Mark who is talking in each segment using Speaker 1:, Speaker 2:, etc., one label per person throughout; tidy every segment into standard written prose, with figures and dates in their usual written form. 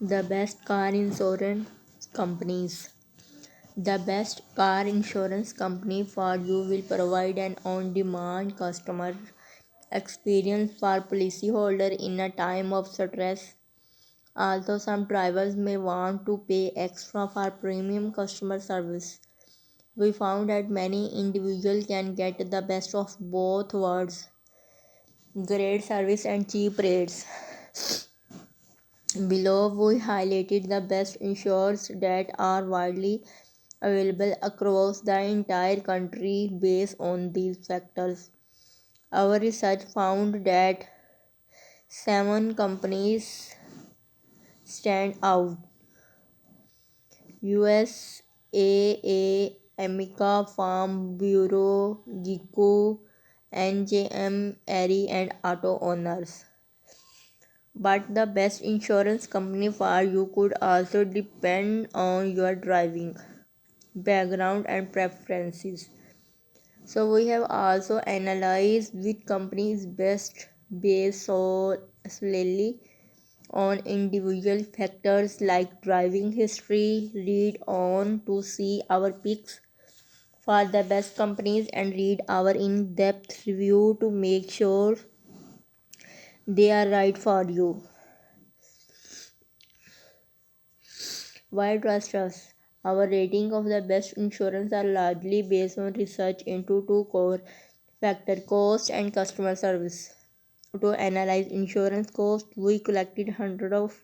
Speaker 1: The best car insurance companies. The best car insurance company for you will provide an on demand customer experience for policyholder in a time of stress. Although some drivers may want to pay extra for premium customer service, we found that many individuals can get the best of both worlds, great service and cheap rates. Below, we highlighted the best insurers that are widely available across the entire country based on these factors. Our research found that seven companies stand out: USAA, Amica Farm Bureau, Gico, NJM, Erie, and Auto Owners. But the best insurance company for you could also depend on your driving background and preferences. So we have also analyzed which company is best based solely on individual factors like driving history. Read on to see our picks for the best companies and read our in-depth review to make sure they are right for you. Why trust us? Our rating of the best insurance are largely based on research into two core factors: cost and customer service. To analyze insurance costs, we collected hundreds of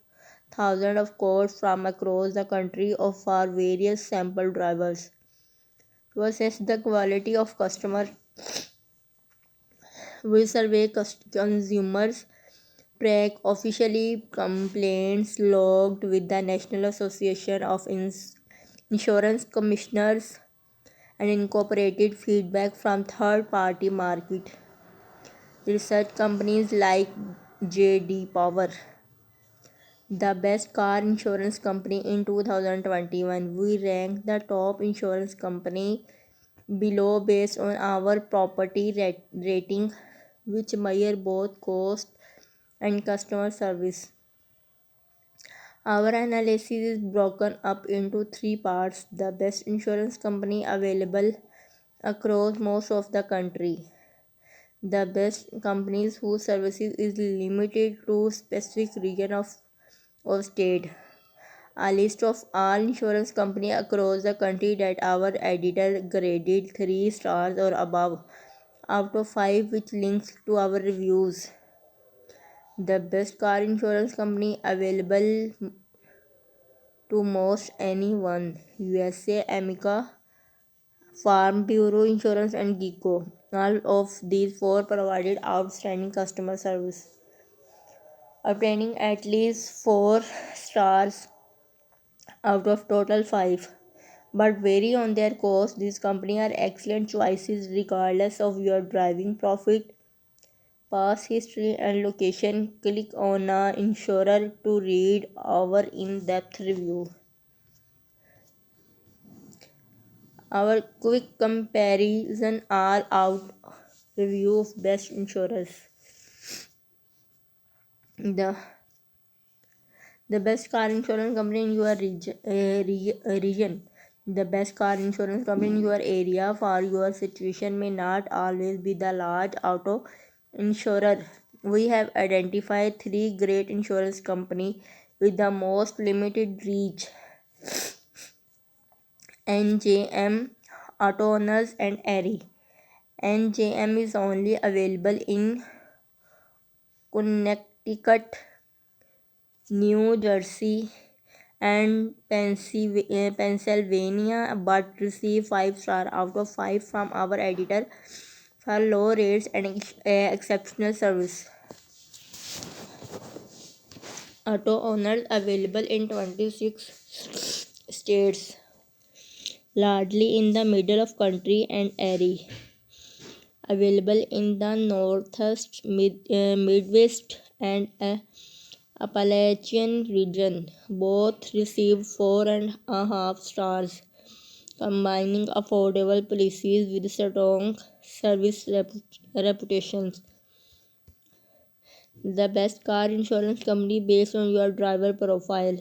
Speaker 1: thousands of quotes from across the country of our various sample drivers. To assess the quality of customer, we survey consumers, track officially complaints logged with the National Association of Insurance Commissioners, and incorporated feedback from third-party market research companies like JD Power. The best car insurance company in 2021. We ranked the top insurance company below based on our property rating, which measure both cost and customer service. Our analysis is broken up into three parts: the best insurance company available across most of the country, the best companies whose services is limited to specific region of or state, a list of all insurance companies across the country that our editor graded 3 stars or above out of 5, which links to our reviews. The best car insurance company available to most anyone: USA, Amica, Farm Bureau Insurance, and Gico. All of these four provided outstanding customer service, obtaining at least 4 stars out of total 5, but vary on their cost. These companies are excellent choices regardless of your driving profit, past history, and location. Click on a insurer to read our in-depth review. Our quick comparison all out review of best insurers. The the best car insurance company in your region. The best car insurance company in your area for your situation may not always be the large auto insurer. We have identified three great insurance companies with the most limited reach: NJM, Auto Owners, and Erie. NJM is only available in Connecticut, New Jersey, and Pennsylvania, but received 5 star out of 5 from our editor for low rates and exceptional service. Auto Owners available in 26 states, largely in the middle of country, and Erie available in the Northeast, Midwest, and Appalachian region. Both received 4.5 stars, combining affordable policies with strong service reputations. The best car insurance company based on your driver profile.